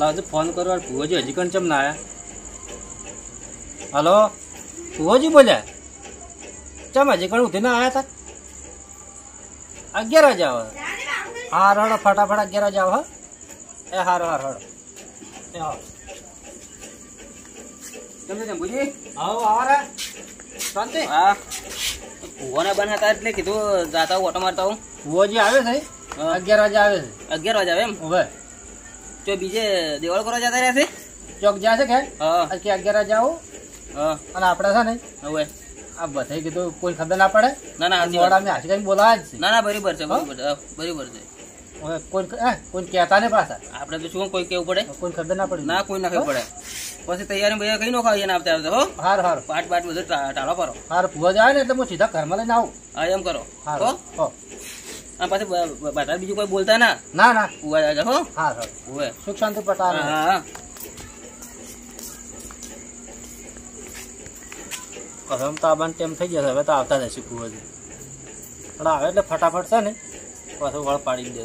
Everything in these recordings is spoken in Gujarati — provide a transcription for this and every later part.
લાવજો ફોન કરો ભુવાજી હજી કણ ચમ ના આયા હલો ભુવાજી બોલ્યા ચમ હજી કણ ઉઠીને આયા તા 11 વાગે આવો હાર હડો ફટાફટ 11 વાગે આવો એ હાર હાર હડો એ આવો તમે તેમ ભુજી આવો આવા શાંતિ હા ભુવાને બનાતા એટલે કીધું જાતા ઓટો મારતા હું ભુવાજી આવે છે 11 વાગે આવે છે 11 વાગે આવે એમ હવે તો બીજે દેવાળ કરવા જતા રહ્યા છે ચોક જાય છે કે હા કે 11 વાગે આવો હા અને આપણે છે ને હવે આ બધાય કીધું કોઈ ખબર ના પડે ના ના મોડા મેં હાસી કઈ બોલાવા જ છે ના ના બરાબર છે બરાબર છે હવે કોઈ કહેતા નહીં પાછા આપણે તો શું કોઈ કેવું પડે કોઈ ખબર ના પડે ના કોઈ ના ખબર પડે પછી તૈયારી ભાઈ કઈ નો ખાવ એને આવતા આવતા હો હાર હાર પાટ પાટ બધું ટાળો કરો હાર ભૂવા જાય ને એટલે હું સીધા ઘરમાં લઈને આવું હા એમ કરો હાર હો હો અને પછી બધા બીજું કોઈ બોલતા ના ના ના ઉવા જાય હો હાર હાર ઉવે સુખ શાંતિ પટાલ હા હા કસમ તો આબાન ટેમ થઈ જશે હવે તો આવતા જશે ભૂવાજી પણ આવે એટલે ફટાફટ છે ને પાછું વળ પાડી દે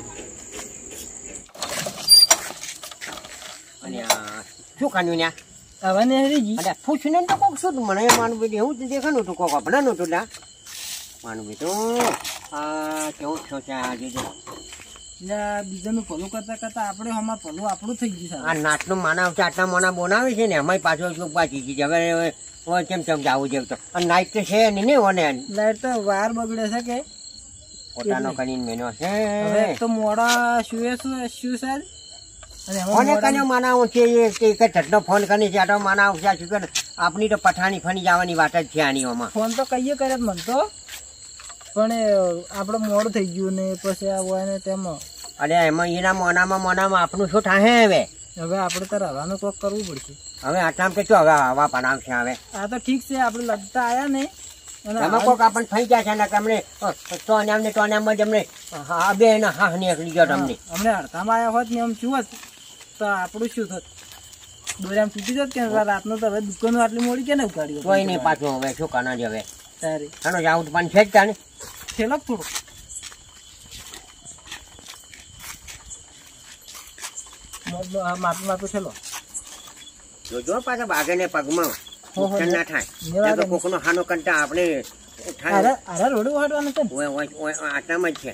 અને શું ખાન્યું ને હવે ને હરીજી અરે પૂછને તો કોક શું મને માનું બેટી એવું જ દેખાનું હતું કોક આપણાનું હતું ના માનું બેટું આ કેવું છો ત્યાં જોજો બીજાનું ભલું કરતા કરતા આપણે હમણાં ભલું આપણું થઈ ગયું આ નાટનું માનવ છે આટલા મોના બોનાવે છે ને એમાંય પાછો શું પાછી ગઈ હવે કેમ કેમ જવું જેવું તો અને નાઈટ તો છે નહીં ને ઓને લાઈટ તો વાર બગડે છે કે પોતાનો કરીને મેનો છે તો મોડા શું સાહેબ ફોને કને માનાવું છે એક ઝટનો ફોન કરીને છે આટો માનાવું છે શું કે આપણી તો પઠાણી ફણી જવાની વાત જ છે આનીઓમાં ફોન તો કહીએ કરે મન તો પણ આપણે મોડું થઈ ગયું ને પછી આ હોય ને તેમાં અરે એમાં એના મોનામાં આપણું શું થાય હવે હવે આપણે તો રવાનું કોક કરવું પડશે હવે આટલામાં તો શું હવે હવા પડાવશે હવે આ તો ઠીક છે આપણે લગતા આયા ને એમાં કોક આપણને થઈ ગયા છે ને કે અમને ટોનામાં જ અમને બે હા નીકળી ગયો તમને અમને હડતામાં આવ્યા હોત ને એમ શું હોત તો આપણું શું થત દોરામ તૂટી જત કે રાતનો તો હવે દુકાનો આટલી મોડી કે ને ઉગાડી કોઈ નહીં પાછું હવે શું કાના જ હવે સારી આનો જાઉં પણ છે જ તાને છેલ્લો થોડું માપું છેલ્લો જોજો પાછા બાગે ને પગમાં નુકસાન ના થાય કોકનો હાનો કંટા આપણે રોડું વાટવાનું છે આટલામાં જ છે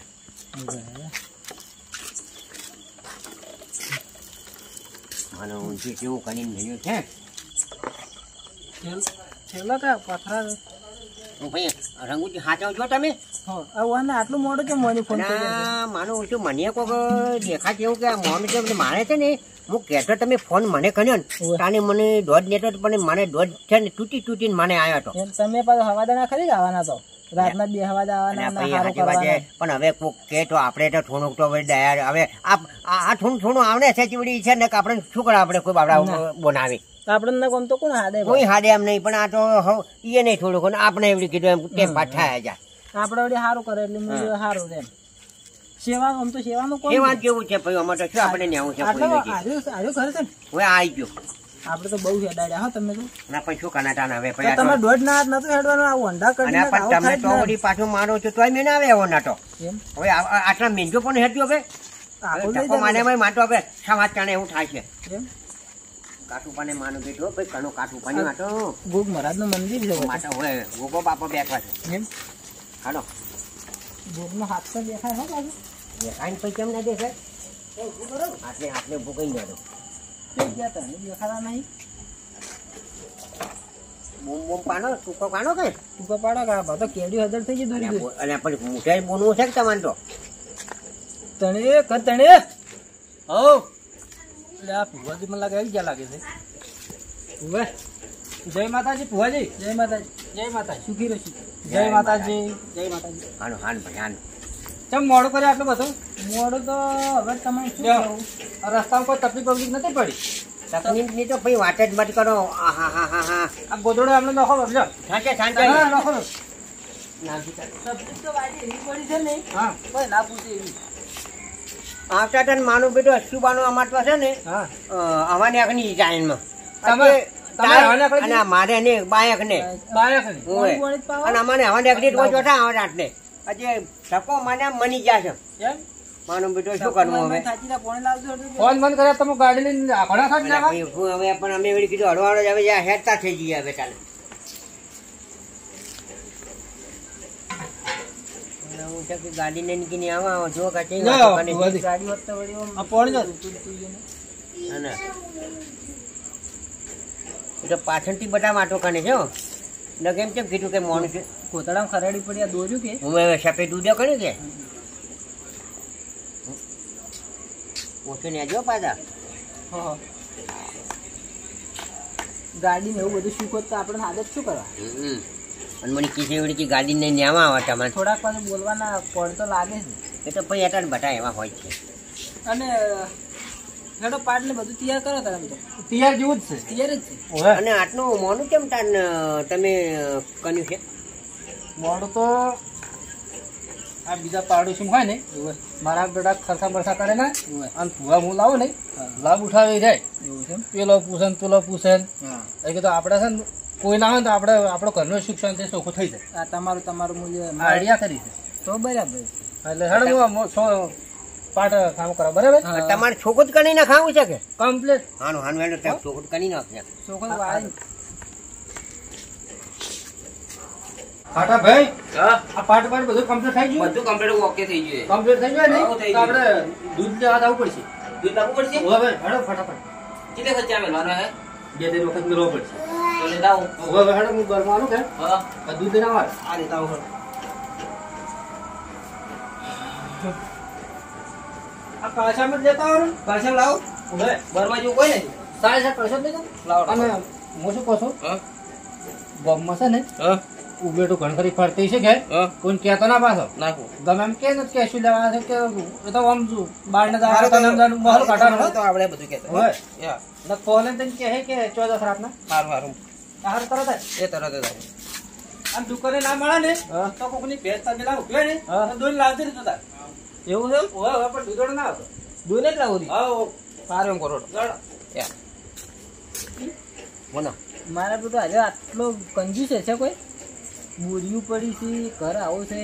મને ઊંચી કેવું કરીને ભર્યું છે છેલ્લો કા પથરા ભાઈ રંગુજી હાચવ છો તમે આટલું મોડું કેમ મને ફોન માનો ઓછું મને કોક દેખા જેવું કે મોન છે મારે છે ને હું કહેતો તમે ફોન મને કર્યો ને તાને મને દોઢ લેતો પણ મને દોઢ છે ને તૂટીને મને આવ્યો હતો તમે પાછો હવાદાના ખરી આવવાના તો રાતના 2 હવાદા આવવાના પણ હવે કોક કે તો આપણે તો થોડુંક તો હવે આ થોડું આવડે છે ચીવડી છે ને કે આપણે શું કરે આપણે કોઈ બાબડા બનાવી આપણને ગમ તો કોણ હાડે કોઈ હાડે એમ નહીં પણ આ તો એ નહીં થોડુંક આપણે એવડી કીધું એમ કેમ પાછા જાય આપણે વળી સારું કરે એટલે સારું રેમ સેવા આમ તો સેવાનું કોણ સેવા કેવું છે ભાઈ અમારે તો શું આપણે નેવું છે આર્યું ખરે છે હવે આવી ગયો આપણે તો બહુ હેડાડ્યા હો તમે તો ના પણ શું કનાટા હવે તમે દોઢ ના નતો હેડવાનો આ વંડા કરી તમે તો વળી પાછું મારો છો તોય મેં ના આવે એવો નાટો હવે આટલા મેંજો પણ હેડ્યો હવે માને માટો હવે સમાજ કારણે એવું થાય છે કાઠું પાને માનું બેઠો ભાઈ કણો કાઠું પાણી માટો ગોગ મહારાજ નું મંદિર છે માટો હોય ગોગો બાપો બેઠા છે એમ હાલો ગોગ નો હાથ તો દેખાય હો બાજુ દેખાય પછી કેમ ના દેખાય આટલે ઉભું કઈ દો દેખાતા નહીં બૂમ પાનો ટૂંકો પાનો કે ટૂંકો પાડો કે આ તો કેડી હજાર થઈ ગઈ દૂરી અને પછી મોટાઈ બોનવું છે કે તમારે તો તણે હો એટલે આ ભુવાજી મને લાગે આવી ગયા લાગે છે ભુવા જય માતાજી ભુવાજી જય માતાજી સુખી રહેશું જય માતાજી હાનો ભાઈ ચમ મોડું કરે આટલું બધું મોડું તો હવે તમે શું રસ્તામાં કોઈ તકલીફ પબ્લિક નથી પડી તકલીફની તો ભાઈ વાત જ મત કરો આ ગોદડો આપણે નખો બદલો સાચે નખો તકલીફ તો વાડી એવી પડી છે ને હા કોઈ ના પૂછે એવી આવતા તને માનું બેટું અશુબાનું અમાર તો છે ને અમારે આગળની જાયનમાં મારે ને બાયક ને અને અમારે હવા આગળ રોજ ઓઠા આવે રાતને હજી ધક્કો મને મની ગયા છે માનો બેટો શું કરવું હવે ફોન બંધ કર્યા તમે ગાડી લઈને ઘણા ખાટ નાખા ભાઈ, શું હવે પણ અમે એવી કીધું હળવાળો જ હવે જ્યાં હેડતા થઈ જઈએ હવે ચાલે હું છે કે ગાડી લઈને કીને આવા જો કાચી જાઓ, ગાડી ભુવાજી. આ પોણી જાઓ. અને એ તો પાછળથી બધા માટો કાને છે હો. ને કેમ કેમ કીધું કે મોણું છે કોતડામાં ખરાડી પડી આ દોર્યું કે હું હવે સફેદ દૂધ કર્યું કે ઓછું ને જો પાછા ગાડી ને એવું બધું શીખો તો આપણે આદત શું કરવા અને મને કીધી એવડી કે ગાડી ને ન્યામાં આવે તમારે થોડાક પાછું બોલવાના પડ તો લાગે છે એ તો પછી અટાણ બધા એવા હોય છે અને હેડો પાટ ને બધું તૈયાર કરો તમે તો તૈયાર જેવું જ છે તૈયાર જ છે અને આટલું મોનું કેમ તાન તમે કર્યું છે મોડું તો આ બીજા પાડોશી હોય ને મારા બેટા ખર્ચા બરસા કરે ને અને ભૂવા હું લાવું ને લાભ ઉઠાવી જાય એવું છે પેલો પૂછે ને પેલો પૂછે એ કીધું આપણે છે ને કોઈ ના હોય ને તો આપણે આપણો ઘરનું શિક્ષણ તે ચોખ્ખું થઈ જાય આ તમારું મૂલ્ય આઈડિયા કરી છે તો બરાબર એટલે હેડ પાટ કામ કરો બરાબર તમારે છોકરો જ કરીને ખાવું છે કે કમ્પ્લીટ હાનું હાનું હેડો ત્યાં છોકરો કરી નાખશે છોકરો ખાટા ભાઈ આ પાટ બધું કમ્પ્લીટ થઈ ગયું બધું કમ્પ્લીટ ઓકે થઈ ગયું કમ્પ્લીટ થઈ ગયું ને હા, થઈ તો ગયું. આપણે દૂધ લેવા જવું પડશે દૂધ લાવવું પડશે હવે હેડો ફટાફટ કેટલે ખર્ચા મેળવાનો હે બે ત્રણ વખત મેળવવો પડશે તો લેતા આવું હવે હેડો હું ઘરમાં આવું કે હા આ દૂધ લઈને આવે આ લેતા આવું આ કાશામાં જ લેતા આવવાનું પાછળ લાવો હવે બરવા જેવું કોઈ નથી સારી સારી કળશો જ લેજો લાવો અને હું શું કહું છું હા બોમ્બમાં છે ને હા ઉભેટું ઘણી ખરી ફરતી છે કે હા કોઈ કહેતો ના પાછો નાખો ગમે એમ કે નથી કે શું લેવા છે કે એ તો આમ શું બહાર ને મહોલ કાઢવાનો તો આપણે બધું કહેતા હોય યા ને ફોન તને કહે કે 14 ખરાબ ના સારું સારું હાર તરત જ એ તરત જ આવું આમ દુકાને ના મળે ને તો કોકની ભેજ તમે લાવ ઉભે ને તો દૂધ લાવતી રહી તાર એવું છે હોય હવે પણ દૂધ ના આવતો દૂધ જ લાવું હા સારું એમ કરો યા બોલો મારા બધું આજે આટલો કંજૂસ છે કોઈ બોરિયું પડી છે ઘર આવું છે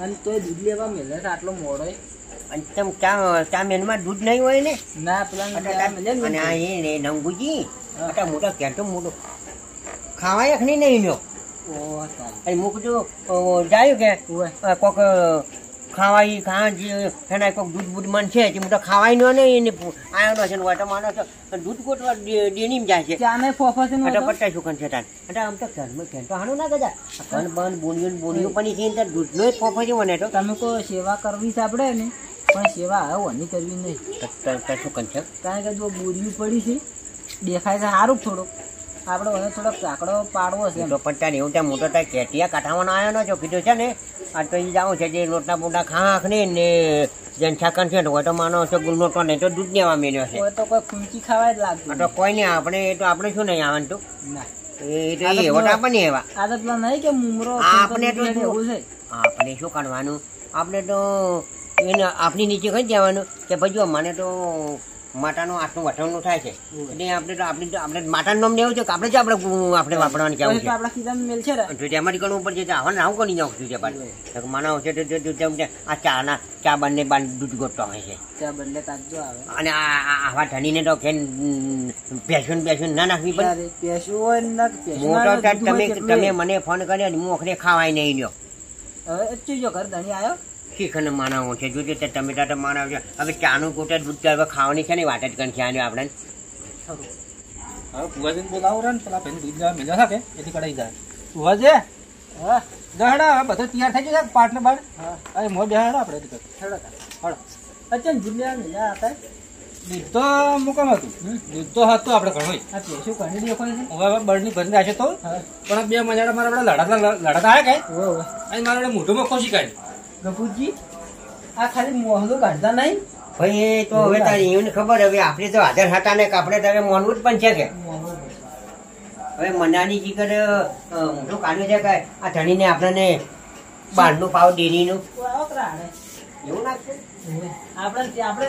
અને તોય દૂધ લેવા મેલે છે આટલો મોડો અને તેમ ચા મેનમાં દૂધ નહીં હોય ને ના પેલા અને આ એ નંગુજી આટલા મોટા કેટો મોટો ખાવાય કે નહીં લ્યો અને મૂકજો જાયું કે કોક ખાવાય ખાવા કોક દૂધ બૂધ મન છે તે મોટા ખાવાય નો ને એને આયો છે વાટો માનો છે દૂધ કોટવા ડેનીમ જાય છે ચાને ફોફા છે અટા પટ્ટા શું છે તાન અટા આમ તો ઘરમાં ખેંચો હાણું ના ગજા કન બન બોનિયો પણ છે ને દૂધનો જ ફોફો છે મને તો તમે કો સેવા કરવી છે આપણે ને પણ સેવા હવે ઓની કરવી નહીં શું કન છે કારણ કે જો બોરિયું પડી છે દેખાય છે સારું થોડુંક આપણે મને થોડોક ચાકડો પાડવો છે તો પટ્ટા એવું ત્યાં મોટો ત્યાં કેટિયા કાઢવાનો આવ્યો ન જો કીધું છે ને આ તો એ જાઉં છે જે લોટના બોટા ખાખ ને જેન છાકન છે તો તો માનો છે ગુલનો તો નહીં તો દૂધ લેવા મેળ્યો છે તો કોઈ ફૂંચી ખાવા જ લાગતું તો કોઈ નહીં આપણે શું નહીં આવવાનું તું ના એ તો એવો તો આપણને એવા આદત પેલા નહીં કે મુમરો આપણે તો એવું છે આપણે શું કાઢવાનું આપણે તો એને આપણી નીચે કહી દેવાનું કે ભાઈ જો મને તો માટાનું આટલું વટણનું થાય છે એટલે આપણે માટાનું નામ લેવું છે કે આપણે જ આપણે વાપરવાનું કેવું છે આપણા ખીચામાં મેલ છે ને તો તેમાંથી કરવું પડશે તો આવવાનું આવું કરી નાખું છે પાછું માનવ છે આ ચા બંને બાર દૂધ ગોટતો હોય છે ત્યાં બંને તાજો આવે અને આવા ધણીને તો ખેન પેશન ના નાખવી પડે પેશું હોય ને મોટો તમે મને ફોન કર્યો હું ઓખરે ખાવાય નહીં લ્યો હવે ચીજો ઘર ધણી આવ્યો શીખને માનવો છે જોજે તમે તો માનવ છે હવે ચાનું કોટે દૂધ હવે ખાવાની છે ને વાત જ કરી છે આને આપણે હવે ભુવાજીને બોલાવું રે ને પેલા ભાઈને દૂધ લેવા મેળ્યા থাকে એથી કઢાઈ જાય ભુવાજી હા દહડા બધું તૈયાર થઈ ગયું છે પાટ ને બાર હા મોર બેહાડો આપણે હળો અચ્છા દૂધ લેવા મેળ્યા હતા દૂધ તો મુકામ હતું દૂધ તો હતું આપણે ઘણું હા શું ઘણી દેખો છે હવે બળની ભરી રાખે તો પણ બે મજાડા મારા લડાતા આવ્યા કે અને મારા મોઢુંમાં ખોશી કાઢી ગપુજી આ ખાલી મોહલો કાઢતા નહીં ભાઈ એ તો હવે તારી એમને ખબર હવે આપણે તો હાજર હતા ને આપણે તો હવે મોનવું જ પણ છે કે હવે મનાની જીકર મોટું કાઢ્યું છે કે આ ધણીને આપણને બહારનું પાવ ડેરીનું એવું નાખશે આપણે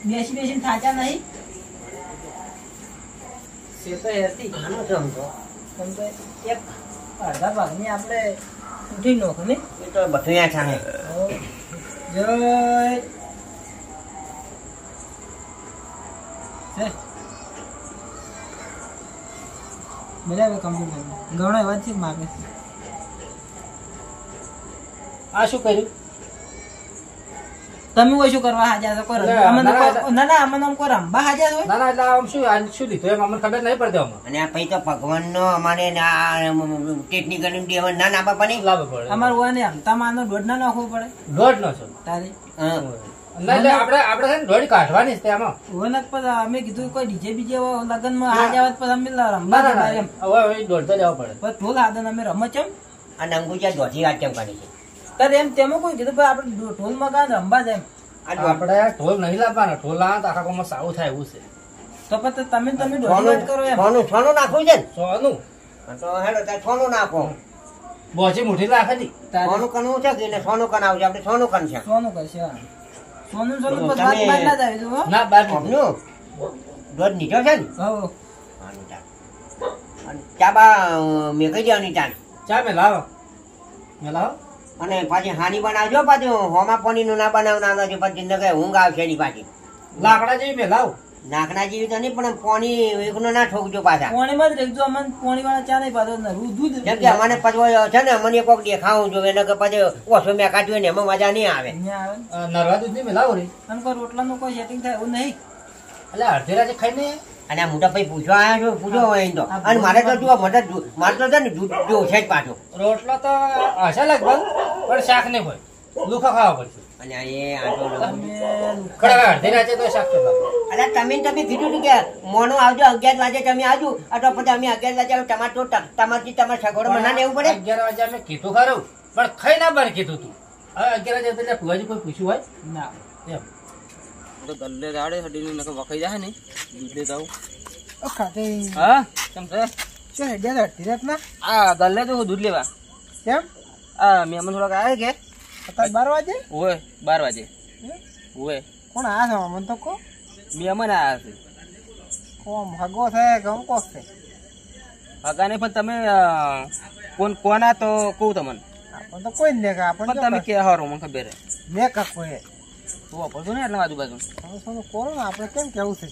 બેસીને થાચા નહીં સે તો હેરતી ઘણું છે આમ તો કેમ કે એક અડધા ભાગની આપણે ઉઠી નોખ ને એ તો બધું ત્યાં છાણે જય છે બરાબર કમ્પ્લીટ ઘણો એવાથી માગે આ શું કર્યું તમે કોઈ શું કરવા હાજર છો કરો ના ના અમને આમ કોઈ રંબા હાજર હોય ના ના એટલે આમ શું લીધું એમ અમને ખબર નહીં પડતી આમાં અને આ પછી તો ભગવાનનો અમારે ટેકનિકલ ના ના બાપા નહીં લાવવું પડે અમારે હોય ને આમ તમારો દોઢ ના નાખવો પડે દોઢ નો છો તારી ના એટલે આપણે છે ને દોઢ કાઢવાની જ તેમાં હોય ને પછી અમે કીધું કોઈ ડીજે બીજે લગન માં હાજર આવત પછી અમે ના રંબા ના જતા ના એમ હવે દોઢ તો લેવો પડે પછી ઢોલ હાથે અમે રમત ચમ અને અંગુજા દોઢી વાત કેમ કરી છે તારે એમ તેમાં કોઈ કીધું ભાઈ આપણે ઢોલ માં ગાન રંબા જ એમ આપણે ઢોલ નહીં લાવવાના ઢોલ લાવવા તો આખા ગામમાં સાવું થાય એવું છે તો પછી તમે દોઢી વાત કરો એમ સોનું નાખવું છે ને સોનું તો હેડો ત્યાં સોનું નાખો બોચી મુઠી રાખે ની તારે સોનું કનવું છે કે એને સોનું કનાવું છે આપણે સોનું કન છે સોનું કરશે હા. સોનું પછી વાત બાદ ના જ આવી જુઓ. ના બાર કોમનું દોઢ નીચો છે ને હો અને ચા બા મેં કહી દેવાની ચાલ ચા મેં લાવો અને પાછી હાની બનાવજો પાછું હોમા પાણીનું ના બનાવના છે પછી જિંદગી ઊંઘ આવશે એની પાછી લાકડા જેવી મેં લાવ નાકના જેવી તો નહીં પણ પાણી એકનો ના ઠોકજો પાછા પોણીમાં જ રેખજો અમને પોણી વાળા ચા નહીં પાડો ને દૂધ જેમ કે અમને પછી છે ને અમને કોક દેખાવું જોઈએ એને કે પછી ઓછો મેં કાઢ્યું ને એમાં મજા નહીં આવે અહીંયા આવે ને. નરવા દૂધ નહીં મેં લાવો રે અને કોઈ રોટલાનું કોઈ સેટિંગ થાય એવું નહીં એટલે અડધી રાતે ખાઈને અને આ મોટા ભાઈ પૂછવા આવ્યા છો પૂછો હોય એમ તો અને મારે તો જુઓ મારે તો છે ને દૂધ જો છે જ પાછું રોટલો તો હશે લગભગ પણ શાક નહીં હોય લુખા ખાવા પડશે અને આ એ આટો ખરા અડધી રાતે તો શાક તો લાવો. અરે તમે કીધું હતું કે મોનો આવજો 11 વાગે તમે આવજો આ તો પછી અમે 11 વાગે ટમાટો તમારે સગવડ બનાવીને એવું પડે 11 વાગે મેં કીધું ખરું પણ ખાઈ ના બને કીધું તું હવે 11 વાગે એટલે ફુવાજી કોઈ પૂછ્યું હોય ના એમ તો ગલ્લે દાડે હડીને નકર વખાઈ જાય ને દૂધ લેતા આવું ઓ ખાતે હા કેમ છે શું હેડ્યા અડધી રાતના આ ગલ્લે તો દૂધ લેવા કેમ આ મહેમાન થોડાક આવે કે અત્યારે 12 વાગે ઓય 12 વાગે ઓય કોણ આ છે મને તો કો મહેમાન આવ્યા છે કોમ હગો છે કોમ કોક છે હગાને પણ તમે કોના તો કહું તમને આપણ તો કોઈ જ નહીં આપણ પણ તમે કે હારો મને ખબર હે મેં કાકો હે તું વાપરશો ને એટલે આજુબાજુ તમે શું કરો ને આપણે કેમ કેવું છે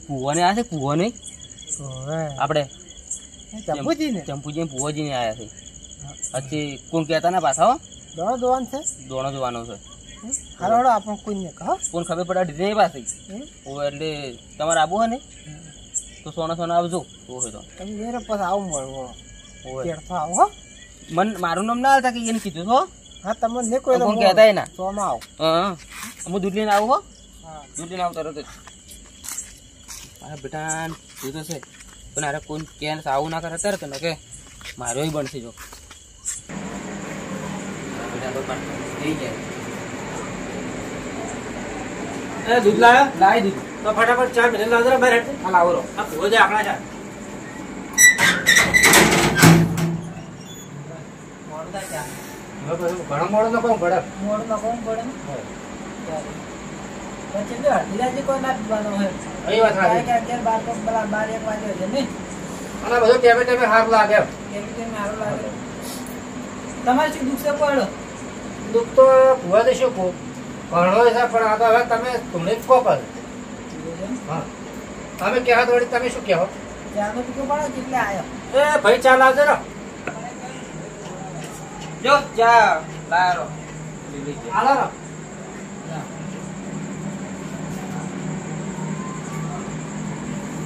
કુવાને આ છે કુવાને હવે આપણે ચંપુજી ને ચંપુજી પુવાજી ને આવ્યા છે હજી કોણ કહેતા ના પાછા હો દોડો દોવાન છે દોણો જોવાનો છે હાલો હાલો આપણે કોઈ નહીં કહો કોણ ખબર પડે ડીઝે પાસે ઓ એટલે તમારે આબુ હે ને તો સોના આવજો તો હોય તો તમે મેરે પછી આવું મળવો ઓય તેડતો આવો હો મન મારું નામ ના આવતા કે એને કીધું છો હા તમે ને કોઈ કોણ કહેતા એના સોનો આવો હા હું દૂધ લઈને આવું હો હા દૂધ લઈને આવું તરત જ મારા બેટા દૂધ હશે પણ અરે કોણ કે આવું ના કરે ત્યારે કે મારો બનશે જો થઈ જાય એ દૂધ લાવ્યો લાવી દીધું તો ફટાફટ ચા મેં લાવ જરા બહાર હેડ. હા લાવો રો આ ફુવાજી આપણા ચા મોડું થાય ક્યાં હવે પછી ઘણો મોડો ન કહું પડે મોડું ના કોણ પડે ને પછી તો અડધી રાતે કોઈ ના પીવાનો હોય એ વાત સાચી. કે 11 12 તો પેલા 12 1 વાગે છે નહીં અને બધું ટેમે હાથ લાગે એમ. કેમ સારું લાગે તમારે શું દુઃખ છે પડો દુઃખ તો ફુવાજી શું કહું ઘણો છે પણ આ તો હવે તમે તમને જ કહો પર હા તમે કહેવા વળી તમે શું કહો ચાનો ટીકો પાડો કેટલે આવ્યો એ ભાઈ ચા લાવજો ને જો ચા લારો હાલો ને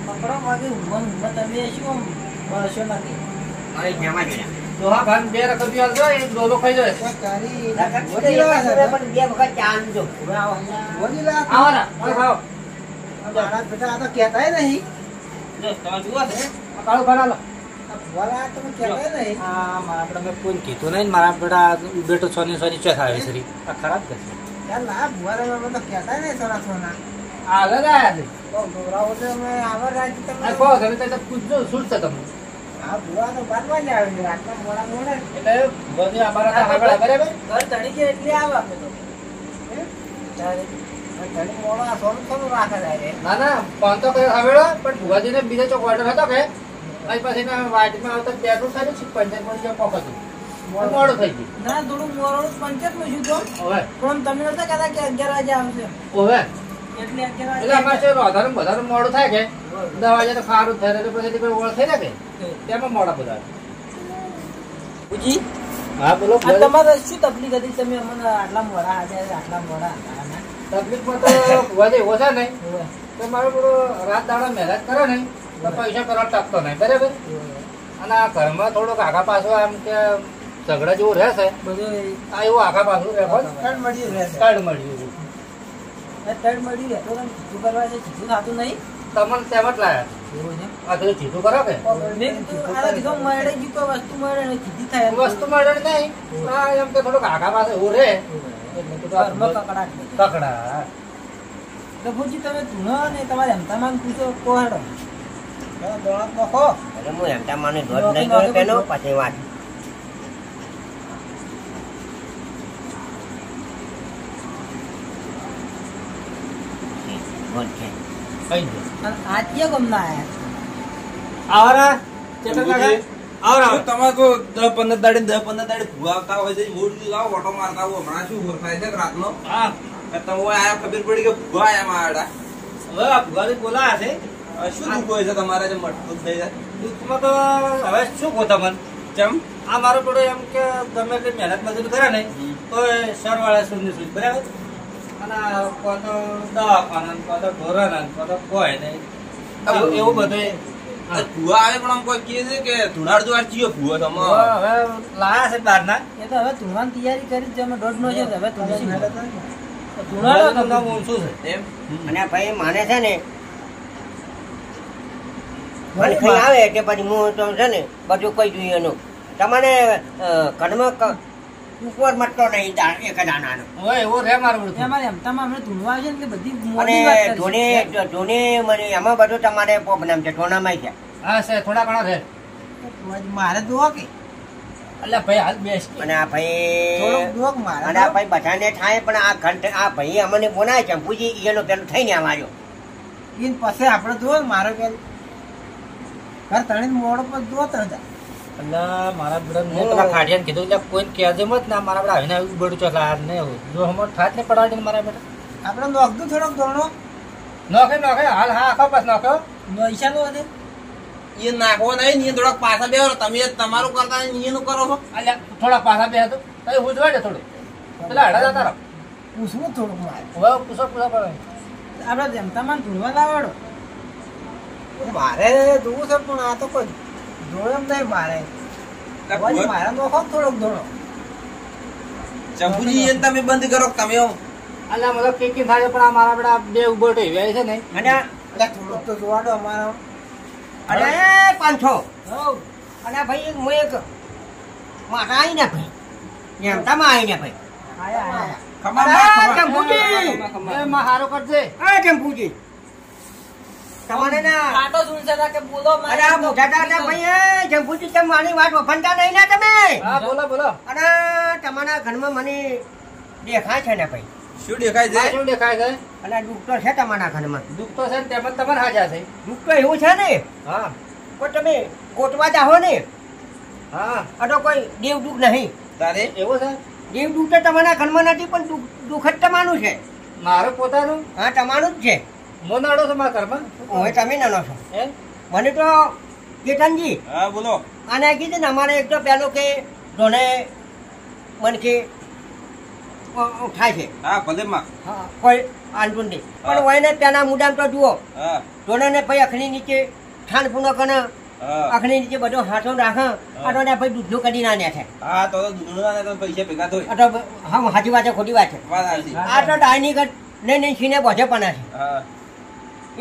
પકડો વાગે ઊંઘવા તમે શું બળશો નથી મારી જેમાં જ દોહા ભાન 2 રકમ બી આલજો એક ડોલો ખાઈ જાય પણ 2 વખત ચા આનજો આવો ને આવો ખાઓ બેટા આ તો કહેતાય નહીં જો તમે જુઓ છે આ કાળું ભાન આલો વાલા તમે કહેતાય નહીં આ મારા આપણે મેં કોઈ કીધું નહીં મારા બેટો સોની ચો થાય છે આ ખરાબ કરશે યાર ના ભુવારા તો કહેતાય નહીં સોના સોના આગળ ગયા છે તો ગોરાઓ તો અમે આવર રાજી તમે આ કહો તમે તો પૂછજો શું છે તમને આ ભુવા તો બારવા જ આવે છે રાતના મોડા મોડે એટલે બધી અમારા તો આગળ બરાબર ઘર તણી કે એટલે આવે આપણે તો તણી મોડા સોનું સોનું રાખે જાય ના ના ફોન તો કર્યો હવેડો પણ ભુવાજીને બીજો ચોક ઓર્ડર હતો કે અહીં પછી વાટમાં આવતા પેટ્રોલ થાય છે પંચાયત જે પોક હતું મોડું થઈ ગયું ના થોડું મોડું પંચાયત માં શું તો હવે પણ તમે નતા કહેતા કે 11 વાગે આવશે હવે એટલે 11 એટલે અમારે છે વધારે વધારે મોડું થાય કે 10 વાગે તો ખારું થાય તો પછી કોઈ ઓળ થઈ જાય કે તેમાં મોડા બધા પૂજી હા બોલો આ તમારે શું તકલીફ હતી તમે અમને આટલા મોડા આજે આટલા મોડા હતા? તકલીફમાં તો વધે એવો છે નહીં તો મારો પેલો રાત દાડા મહેનત કરે નહીં તો પૈસા કરવા ટકતો નહીં બરાબર અને આ ઘરમાં થોડુંક આગા પાછું આમ કે ઝઘડા જેવું રહેશે બધું આ એવું આગા પાછું રહે તડ મળ્યું રહેશે. કાર્ડ મળ્યું તડ મળ્યું રહેતો ને ચીઠું કરવા છે ચીઠું થતું નહીં. તમને તેમ જ લાયા એવું છે. આ તો ચીઠું કરો કે મેં કીધું આને કીધું મળે જ કોઈ વસ્તુ મળે ને ચીઠી થાય વસ્તુ મળે નહીં આ એમ કે થોડુંક આગા પાસે એવું રહે એટલે તો ઘરમાં કકડાટ થઈ. કકડા તો ભુજી તમે ધૂણો ને તમારે એમતામાં પૂછો કોહાડો દોણત નખો એટલે હું એમ ત્યાં મને દોઢ નહીં કર્યો પેલો પછી વાત બોલ છે. કઈ દે અને આ ક્યાં ગમના આયા આવરા ચેતન કાકા આવરા તમારે તો 10-15 દાડે ભૂવા આવતા હોય છે મોડી લાવો ઓટો મારતા હોય હમણાં શું ઉભર થાય છે રાતનો હા તમે આયા ખબર પડી કે ભૂવા આયા મારા હવે આ ભુવાજી બોલાયા છે શું દુઃખ હોય છે તમારે જે મટતું થઈ જાય દુઃખમાં તો હવે શું કહો તમને કેમ આ મારો પેલો એમ કે ગમે તે મહેનત મજૂરી કરે ને તો એ સરવાળા સુધની સુધી બરાબર અને કોઈ તો દવાખાના કોઈ તો ઢોરાના કોઈ તો કોઈ નહીં એવું બધું ભૂવા આવે પણ આમ કોઈ કહે છે કે ધુનાર જો ચીયો ભૂવો તમે હવે લાયા છે બહારના એ તો હવે ધૂણવાની તૈયારી કરી છે અમે દોઢ નો છે તો હવે ધૂણવાનું ધુણાનો નામ ઊંચું છે એમ અને ભાઈ માને છે ને મને ખાઈ આવે એટલે પછી હું તો છે ને બધું કહી દઉં એનું તમને ઘરમાં ઉપર મટતો નહીં એક દાનાનો હવે એવું રે મારું બધું અમારે એમતામાં અમને ધૂણવા આવે છે ને એટલે બધી અને મોટી વાત કરી ધોને છે. ધોને મને એમાં બધું તમારે પ્રોબ્લેમ છે ધોનામાં છે હા છે થોડા ઘણા છે મારે દુઆ કે એટલે ભાઈ હાલ બેસ અને આ ભાઈ થોડોક દુઆ કે મારે અને આ ભાઈ બધાને થાય પણ આ ઘંટ આ ભાઈ અમને બોલાય છે પૂછી એનો પેલું થઈને આવ્યો ઈન પછી આપણે દુઆ મારો કે ઘર તણી મોડો પર દુઆ તણ જા એટલે મારા બધા મેં પેલા ખાડિયાને કીધું એટલે કોઈને કહેજે મત ના મારા બધા આવીને આવ્યું બડું ચોલા ને જો હમણાં થાત ને પડાડી મારા બેટા આપણે નોખતું થોડોક ધોણો નોખે નોખે હાલ હા આખો બસ નોખ્યો નોઈશા નો હશે એ નાખવો નહીં ને થોડાક પાછા બેહો તમે તમારું કરતા એનું કરો છો એટલે થોડા પાછા બે હતું તો હું જોઈ દે થોડું પેલા હડા જતા રહો પૂછવું થોડુંક મારે હવે પૂછો પૂછો પડે આપણે જમતામાં ધૂણવા લાવડો મારે જોવું છે પણ આ તો કોઈ ધોળો એમ નહીં મારે મારે નોખો થોડોક ધોળો ચંપુજી એને તમે બંધ કરો તમે આવો. એટલે મતલબ કેકી થાય પણ આ મારા બેટા બે ઉભો થઈ છે ને અને થોડોક તો જોવાડો અમારો અને 500 હઉ અને ભાઈ હું એક મારા આવીને ભાઈ એમ તમે આવીને ભાઈ આયા અરે ચંપુજી એ માં હારો કરજે અરે ચંપુજી તમારે ના કાટો સુનસા કે બોલો અરે આ મોટા દાદા ભાઈ એ ચંપુજી તમે મારી વાત વફનતા નહીં ને તમે હા બોલો બોલો અને તમારા ઘરમાં મને દેખાય છે ને ભાઈ શું દેખાય છે આ શું દેખાય છે અને દુઃખ તો છે તમારા ઘરમાં દુઃખ તો છે ને તેમ જ તમારે હાજા છે દુઃખ તો એવું છે ને હા કોઈ તમે ગોતવા જાઓ ને હા આ તો કોઈ દેવ દુઃખ નહીં તારે એવું છે દેવ દુઃખ તો તમારા ઘરમાં નથી પણ દુઃખ જ તમારું છે મારું પોતાનું હા તમારું જ છે મોનાડો છે મારા ઘરમાં હવે તમે નાનો છો હે મને તો કેતનજી હા બોલો આને કીધું ને અમારે એક તો પેલો કે ધોને મને કે થાય છે હા ભલે માં કોઈ આંટું નહીં પણ હોય ને પેલા મુદામ તો જુઓ હા ધોને ને ભાઈ અખની નીચે ખાન પૂનો કને હા અખની નીચે બધો હાથો રાખે આટો ને ભાઈ દૂધનું કઢી ના ને છે હા તો દૂધના તો પૈસા ભેગા થાય આટો હા સાચી વાત છે ખોટી વાત છે વાત સાચી આ તો ડાયની ગઢ નહીં છીને બોજે પણ છે હા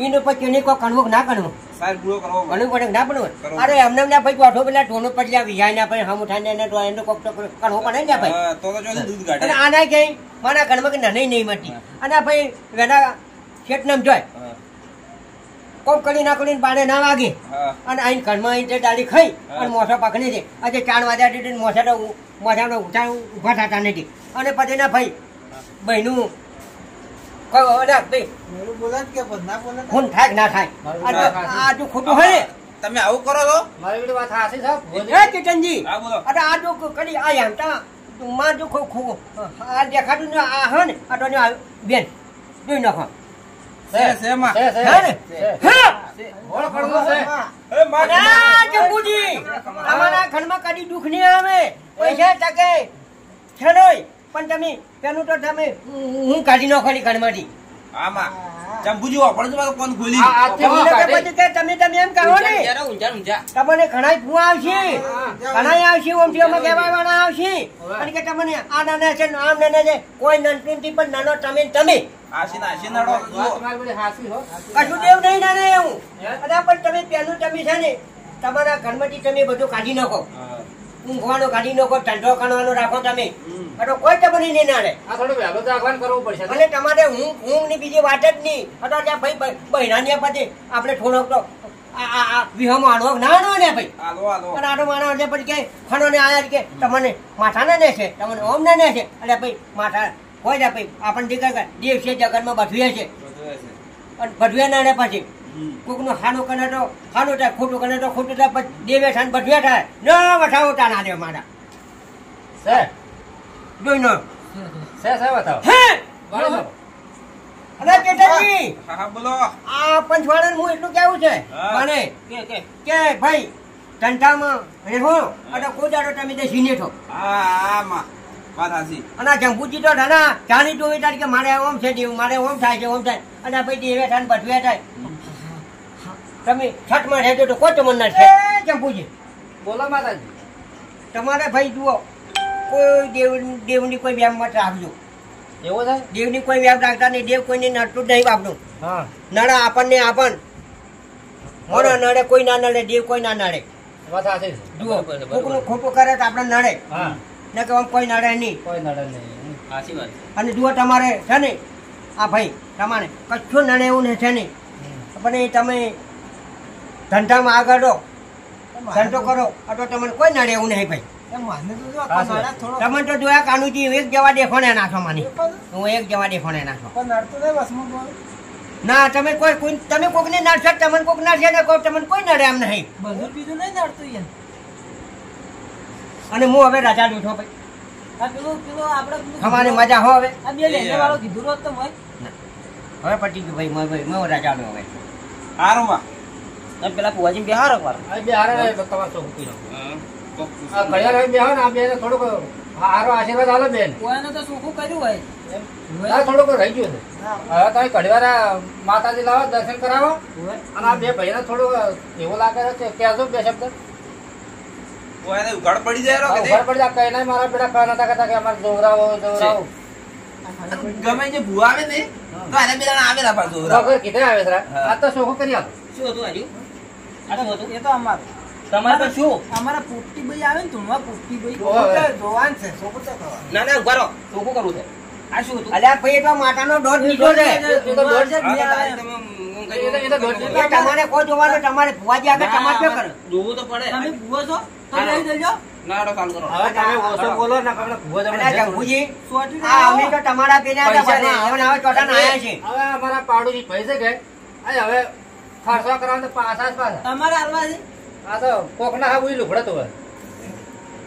એનું પછી કેની કોઈ કણવું ના કણવું સાર પૂરો કરવો પડે. ઘણું પડે ના પડવું કરવું. અરે એમને ના ભાઈ પાઠો પેલા ઢોનો પછી વિજાય ના ભાઈ હમ ઉઠાને ને તો એનો કોક તો કણવો પડે ને ભાઈ હા, તો જો દૂધ અને કાઢે આના કઈ મારા ઘરમાં કે નાની નહીં મળતી અને આ ભાઈ વેના શેઠ નામ જોય હા કોમ કરી ના કરીને બાને ના વાગે હા અને આઈને ઘરમાં આઈને તે ડાળી ખાઈ અને મોસો પકડી દે આજે 4 વાગ્યા સુધી મોસાનો ઉભા થતા નથી અને પછી ના ભાઈ બહેનું બોલા કે ના બોલે ખૂન થાય કે ના થાય આ જો ખોટું હોય ને તમે આવું કરો છો મારી બધી વાત હાસી છે હે ચેતનજી હા બોલો અરે આ જો કરી આ એમ તા માં જો આ દેખાતું ને આ હે ને આ તો ને આ બેન જોઈ નાખો છે માં. છે, છે. હે ને? હા. ઓળખ પડતો છે. એ માં. અલા, જંબુજી, તમારા ઘરમાં કદી દુઃખ નહીં આવે પૈસા ટકે છેડોય પણ તમે પેલું તો તમે હું કાઢી નાખો ની ઘરમાંથી આમાં ચંપુજી વાપરો છો કોણ ગોલી. આ આજથી હું એટલે કે કાઢી. પછી કે તમે એમ કહો ને તમને ઘણા ફુવા આવશે ઘણા આવશે ઓમથી અમે કહેવાય વાળા આવશે અને કે તમને આ નાના છે ને આમ નાના છે કોઈ નાનકડું થી પણ નાનો તમે ને તમે આશી નાડો વાત તમારી બધી હાચી હો. કશું દેવ નહીં નાના એવું અને પણ તમે પેલું તમે છે ને તમારા ઘરમાંથી તમે બધું કાઢી નાખો ઊંઘવાનો કાઢી નાખો ઠંડો ખાવાનો રાખો તમે તો કોઈ તમને નહીં નાડે આ થોડું વહેલું જાગવાન કરવું પડશે. અને તમારે ઊંઘ ની બીજી વાત જ નહીં અથવા ત્યાં ભાઈ બહેરાની પછી આપણે થોડોક તો આ વિહમો આનો ના નો ને ભાઈ આલો આલો. અને આનો માનો એટલે પછી કે ખનો ને આયા કે તમને માથા ના ને છે તમને ઓમ ના ને છે એટલે ભાઈ માથા હોય ને ભાઈ આપણને દીકરા દેવ છે જગતમાં બધું છે અને બધું ના ને પછી કોકનું હાનું કરે તો હાનું થાય ખોટું કરે તો ખોટું થાય પછી દેવે થાય બધું થાય ન વઠાવો તા ના દે મારા છે જોઈ નો છે બતાવો. હે બરાબર. અને કેતનજી હા હા બોલો. આ પંચવાળા હું એટલું કેવું છે હા. મને કે ભાઈ ધંધામાં રહેવો અને કોઈ દાડો તમે તે સીને છો હા માં વાત હાચી. અને આ જંબુજી તો ધના જાણી જોઈ તારી કે મારે ઓમ છે દેવું મારે ઓમ થાય છે ઓમ થાય અને ભાઈ દેવે થાય ને બધું થાય તમે છઠમાં રહેજો તો કોઈ તમને ના છે જંબુજી બોલો માતાજી. તમારે ભાઈ જુઓ કોઈ દેવની કોઈ વ્યાયામ મત રાખજો એવું છે. દેવની કોઈ વ્યાયામ રાખતા નહીં દેવ કોઈને નડતું જ નહીં આપણું હા. નડે આપણને આપણ મોનો નડે કોઈ ના નડે દેવ કોઈ ના નડે વાત હાચી છે. જુઓ કોકનું ખોટું કરે તો આપણે નડે હા. ને કે આમ કોઈ નડે નહીં કોઈ નડે નહીં. સાચી વાત. અને જુઓ તમારે છે ને આ ભાઈ તમારે કશું નડે એવું ને છે નહીં પણ એ તમે ધંધામાં આગળ રહો ધંધો કરો અથવા તમને કોઈ નડે એવું નહીં ભાઈ તમે તો જોયા કાનુજી એક જવા દેખોને નાખો માની હું એક જવા દેખોને નાખો ના તમે તમે કોક ને નડશો તમને કોક નડશે ને તમને કોઈ નડે એમ નહીં બધું બીજું નહીં નડતું યાર. અને હું હવે રાજા બેઠો ભાઈ આ પેલું આપણે અમારી મજા હો હવે આ બે લેને વાળો કીધું રોજ તો મોય. હવે પટી ગયું ભાઈ મેં રાજા નો હવે હારું માં. તમે પેલા ફુવાજી બિહાર એકવાર. આ બે હારે રહે તમારે શું પૂછો. આ ઘડિયાળ હવે બેહો ને આ બેને થોડુંક હારો આશીર્વાદ આલો બેન. કોઈને તો ચોખ્ખું કર્યું હોય. ના થોડુંક રહી ગયું છે. હવે તમે ઘડીવાર માતાજી લાવો દર્શન કરાવો અને આ બે ભાઈને થોડુંક એવું લાગે છે કહેજો બે શબ્દ. એને ઉઘાડ પડી જાય રો કે ઉભા પડી જાય કઈ નહીં મારા બેટા કહા નતા કહેતા કે અમારે જોવરાવો જોવરાવો. ગમે જે ભૂવા આવે ને તો આને બેલા આવેલા પાછો. વગર કીધે આવે છે આ તો શોખો કરી આપો. શું હતું હજુ? આ શું હતું? એ તો અમારું. તમારે તો શું? અમારા પોપટીભાઈ આવે ને તુણવા પોપટીભાઈ. ઓવે. જોવાન છે. ના ના ઉભા રહો. ચોખ્ખું કરવું છે. આ શું હતું? અલ્યા ભાઈ તો માતાનો દોઢ લીધો છે એ તો દોઢ છે. બે આવે. એ તો દોઢ એ તમારે કોઈ જોવાનું તમારે ફુવાજી આગળ તમારે શું કરે જોવું તો પડે. તમે ભૂવો છો? તો લઈ જજો. નાડો ચાલુ કરો. હવે તમે ઓછો બોલો ને આપણે ભૂવો જમણે અલ્યા જાય. જંબુજી સોટી આ અમે તો તમારા પેલા પૈસા નહીં. હવે ચોટાને આયા છે હવે અમારા પાડોશી પૈસે ગયે હવે ખર્ચવા કરવા તો પાછા જ પાછા. તમારે હાલવા છે? આ તો કોકના હા બુઈ લુગડતો હોય.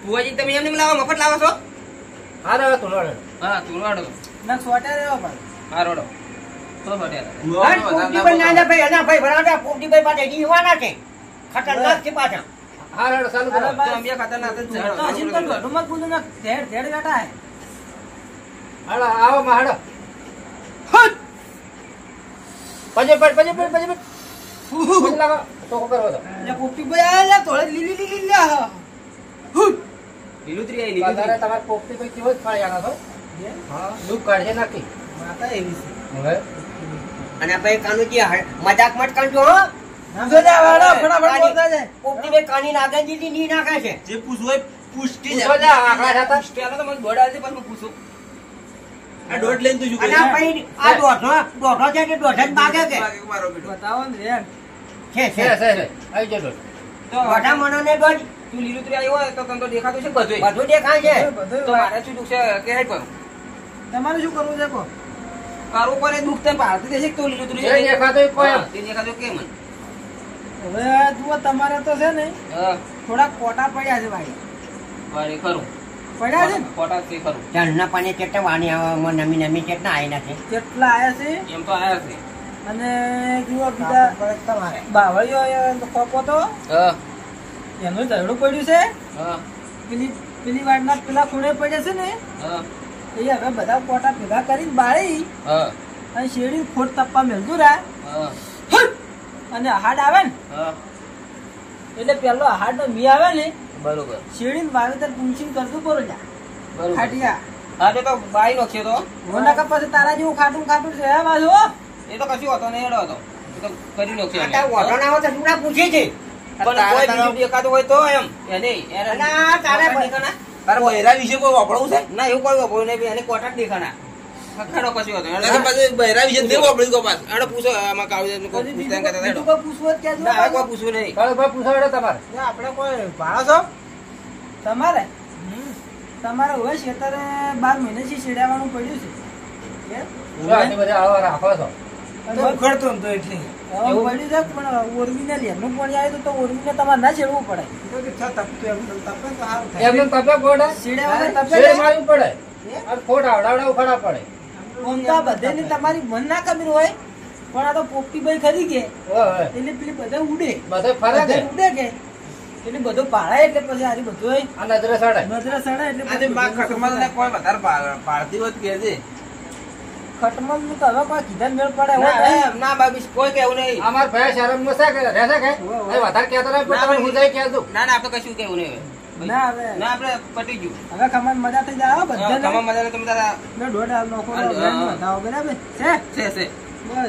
ભુવાજી તમે એમને લાવો મફત લાવો છો? હા હવે તુલવાડે. હા તુરવાડો. ના સોટા રહેવા પણ. હા રોડો. તો સોડ્યા. અને પોપટીભાઈ નાના ભાઈ એના ભાઈ ભરાડા પોપટીભાઈ પાસે જીવવાના છે ખતરનાક છે પાછા હા રેડો ચાલુ કરો. અરે બસ. તો અમે ખતરનાક જ છે. તો હજી પણ દોઢુંમાં જ બોલું ના. ધેડ ધેડ બેઠા હે. હાલો આવો માં હાલો. પજે લાગો ચોખ્ખો કરવો તો. એટલે પોપટીભાઈ આયા થોડે લીલી લીલી લ્યા. લીલુંતરી આઈ લીલુંતરી. વધારે તમારે પોપટી ભાઈ કેવો જ ફાળી આના છો. હા દુઃખ કાઢશે નાખી. માતા એવી છે. હવે અને ભાઈ કાનુજી મજાક મત કરજો હો પોપટીભાઈ કાની નાગનજી ની નાખે છે જે પૂછવું હોય પૂછતી પૂછો જા આંકડા ખાતા. પેલા તો મને દોડ આવતી પછી પૂછું. આ દોડ લઈને તું શું અને આ ભાઈ આ દોઢો છે કે દોઢ જ માગે કે મારો બેટો. બતાવો ને રેડ. છે છે આવી જજો. દોઢા મનોને દોઢ તું લીલુંતરી આવ્યો હોય તો તને તો દેખાતું છે બધું. બધું દેખાય છે બધું તો મારે શું દુઃખ છે કે હેડ કરું. તમારે શું કરવું છે કહો? કારું પર એ દુઃખ તને ભારતી દેશે કે તું લીલુંતરી જે દેખાતું એ કોઈ એમ. તે દેખાતું કેમ મને? હવે જુઓ તમારે તો છે ને હા થોડા કોટા પડ્યા છે ભાઈ. વારે ખરું. પડ્યા છે ને? ફોટા છે ખરું. ઝાડના પાણી કેટલા વાણી આવે નમી નમી કેટલા આવીના છે કેટલા આયા છે? એમ તો આયા છે. અને જુઓ બીજા બાવળીઓ ખોપો તો હા એનું ઝઘડું પડ્યું છે. હા પેલી વાડના પેલા ખૂણે પડ્યા છે ને હા એ હવે બધા કોટા ભેગા કરીને બાળી હા અને શેરડી ખોટ તપ્પા મેલતું રા હા અને આહાડ આવે ને હા એટલે પેલો આહાડ નો મી આવે ને બરોબર શેરડી વાવેતર પૂંછીને કરતું કરો જા બરોબર ખાટિયા હા તો બાઈ નાખ્યો તો હોના પછી તારા જેવું ખાટું ખાટું છે હે બાજુ એ તો કશું હતો નહીં એડો હતો એ તો કરી નાખ્યો આ તારે ઓઢો ના હોય તો શું ના પૂછે છે? પણ કોઈ બીજું દેખાતું હોય તો એમ એને અલા, તારે દેખાના તારે બૈરા વિશે કોઈ વાપરવું છે ના એવું કોઈ વાપર્યું નહીં એને કોટા જ દેખાના ખખાડો કશું હતો એટલે પછી બૈરા વિશે નહીં વાપર્યું કોઈ પાસ આને પૂછો આમાં કાવજે કોઈ પૂછતા કરતા બીજું કોઈ પૂછવું જ ક્યાં ના હવે જો કોઈ પૂછવું નહીં ભાઈ પૂછાડે તમારે આપણે કોઈ ભાડો છો તમારે તમારે હવે ખેતરે 12 મહિનાથી શેડાવાનું પડ્યું છે ઉખડતો ને તો એટલે એવું પડ્યું છે પણ ઓરવીને લેરનું પાણી આવે તો ઓરવીને તમારે ના છેડવું પડે શેડાવાને તપે આમ તો આ બધાની તમારી મન ના ખબર હોય પણ આ તો પોપટી ભાઈ ખરી કે એટલે પેલી બધા ઉડે બધા ઉડે કે એટલે બધું પાડાય એટલે પછી આરી બધું નજરે સડે એટલે આજે પછી માં ખટમાં ને કોઈ વધારે પાડતી હોય તો કહેજે ખટમલ નું તો હવે કોઈ કીધા મેળ પડે ના હોય એમ ના બાબી કોઈ કેવું નહીં ના આપણે કશું કેવું નહીં ના હવે ના આપણે પટી ગયું હવે ખમણ મજા થઈ જાય તમામ બધા મજા તમે તારા દોઢ હાલ નોખો હા. બરાબર છે છે બસ